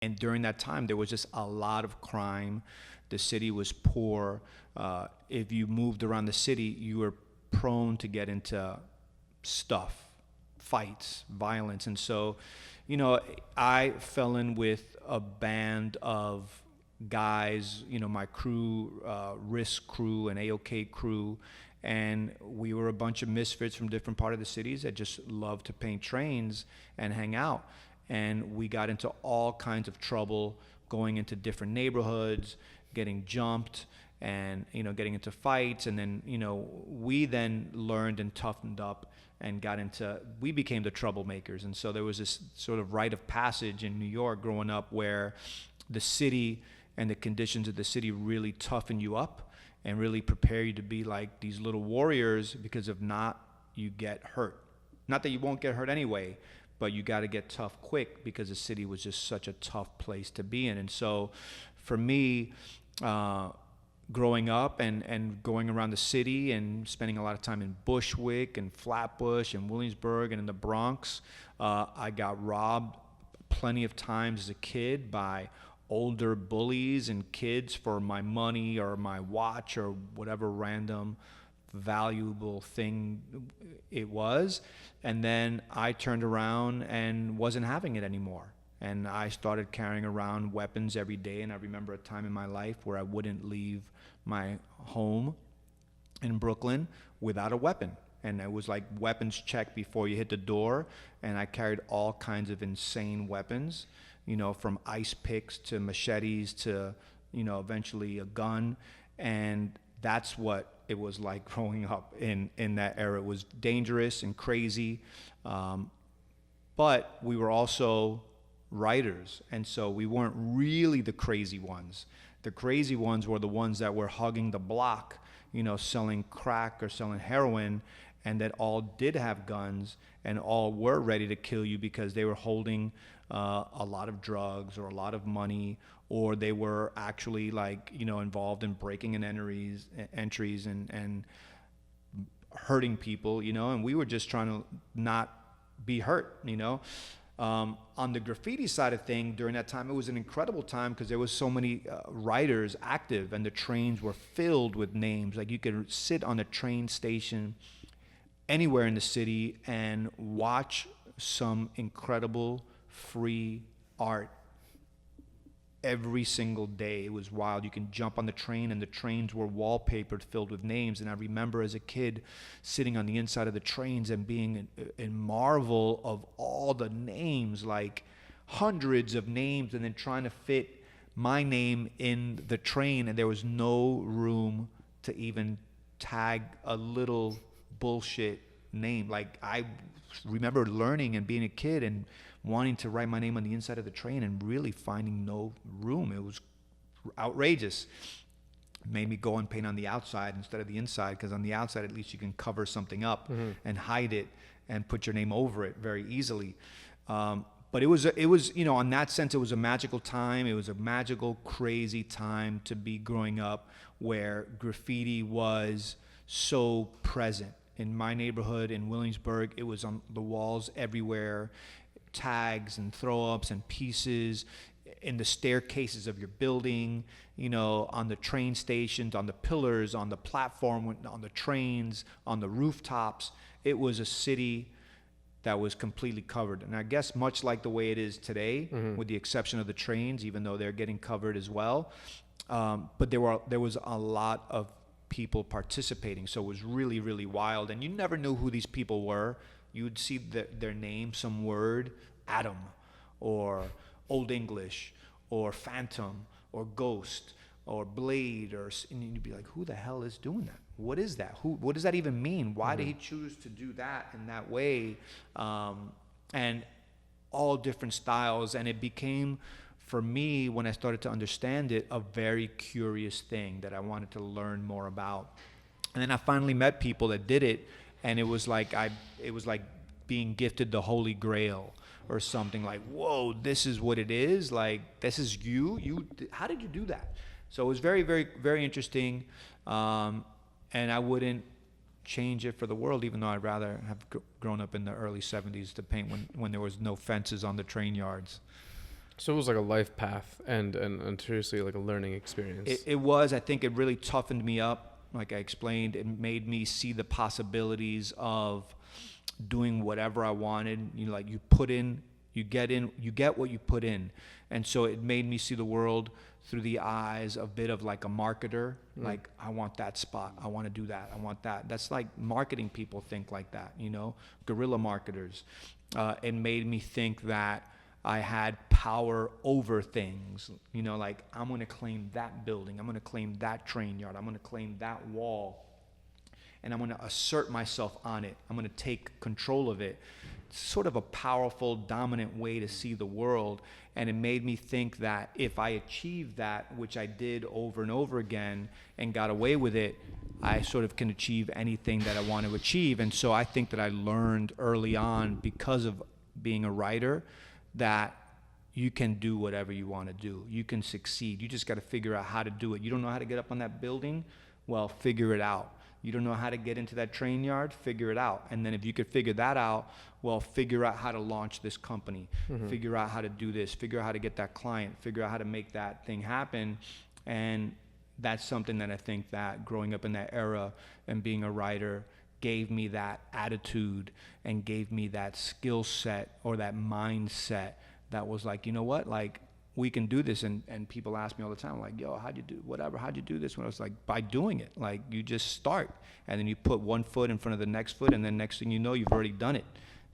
And during that time, there was just a lot of crime. The city was poor. If you moved around the city, you were prone to get into stuff, fights, violence. And so, I fell in with a band of guys, my crew, Risk crew and AOK crew. And we were a bunch of misfits from different part of the cities that just loved to paint trains and hang out. And we got into all kinds of trouble going into different neighborhoods, getting jumped, and getting into fights. And then we then learned and toughened up and we became the troublemakers. And so there was this sort of rite of passage in New York growing up where the city and the conditions of the city really toughen you up and really prepare you to be like these little warriors, because if not, you get hurt. Not that you won't get hurt anyway, but you got to get tough quick, because the city was just such a tough place to be in. And so for me, growing up and going around the city and spending a lot of time in Bushwick and Flatbush and Williamsburg and in the Bronx, I got robbed plenty of times as a kid by older bullies and kids for my money or my watch or whatever random valuable thing it was. And then I turned around and wasn't having it anymore, and I started carrying around weapons every day. And I remember a time in my life where I wouldn't leave my home in Brooklyn without a weapon, and it was like weapons check before you hit the door. And I carried all kinds of insane weapons, from ice picks to machetes to eventually a gun. And that's what it was like growing up in that era. It was dangerous and crazy, but we were also writers, and so we weren't really the crazy ones. The crazy ones were the ones that were hugging the block, selling crack or selling heroin, and that all did have guns and all were ready to kill you because they were holding a lot of drugs or a lot of money, or they were actually involved in breaking and entries and hurting people, and we were just trying to not be hurt. On the graffiti side of thing, during that time, it was an incredible time because there was so many writers active, and the trains were filled with names. Like, you could sit on a train station anywhere in the city and watch some incredible free art every single day. It was wild. You can jump on the train, and the trains were wallpapered, filled with names. And I remember as a kid sitting on the inside of the trains and being in marvel of all the names, like hundreds of names, and then trying to fit my name in the train. And there was no room to even tag a little bullshit name. Like, I remember learning and being a kid and wanting to write my name on the inside of the train and really finding no room. It was outrageous. It made me go and paint on the outside instead of the inside, because on the outside at least you can cover something up and hide it and put your name over it very easily. But it was on that sense, it was a magical time. It was a magical, crazy time to be growing up, where graffiti was so present. In my neighborhood in Williamsburg, it was on the walls everywhere. Tags and throw-ups and pieces in the staircases of your building, on the train stations, on the pillars, on the platform, on the trains, on the rooftops. It was a city that was completely covered. And I guess much like the way it is today, with the exception of the trains, even though they're getting covered as well. But there was a lot of people participating. So it was really, really wild. And you never knew who these people were. You would see their name, some word, Atom, or Old English, or Phantom, or Ghost, or Blade, and you'd be like, who the hell is doing that? What is that? What does that even mean? Why did he choose to do that in that way? And all different styles. And it became, for me, when I started to understand it, a very curious thing that I wanted to learn more about. And then I finally met people that did it, and it was like being gifted the Holy Grail or something. Like, whoa, this is what it is. Like, this is you. How did you do that? So it was very, very, very interesting, and I wouldn't change it for the world, even though I'd rather have grown up in the early 70s to paint when there was no fences on the train yards. So it was like a life path and seriously like a learning experience. It was. I think it really toughened me up. Like I explained, it made me see the possibilities of doing whatever I wanted. You know, like you put in, you get what you put in. And so it made me see the world through the eyes of a bit of like a marketer. Like, I want that spot. I want to do that. I want that. That's like marketing people think like that, you know, guerrilla marketers. It made me think that I had power over things, you know, like I'm going to claim that building. I'm going to claim that train yard. I'm going to claim that wall, and I'm going to assert myself on it. I'm going to take control of it. It's sort of a powerful, dominant way to see the world. And it made me think that if I achieved that, which I did over and over again and got away with it, I sort of can achieve anything that I want to achieve. And so I think that I learned early on, because of being a writer, that you can do whatever you want to do. You can succeed. You just got to figure out how to do it. You don't know how to get up on that building? Well, figure it out. You don't know how to get into that train yard? Figure it out. And then if you could figure that out, well, figure out how to launch this company. Figure out how to do this. Figure out how to get that client. Figure out how to make that thing happen. And that's something that I think that growing up in that era and being a writer gave me that attitude and gave me that skill set or that mindset that was like, you know what, like, we can do this. And people ask me all the time, like, yo, how'd you do this? When I was like, by doing it. Like, you just start, and then you put one foot in front of the next foot, and then next thing you know, you've already done it.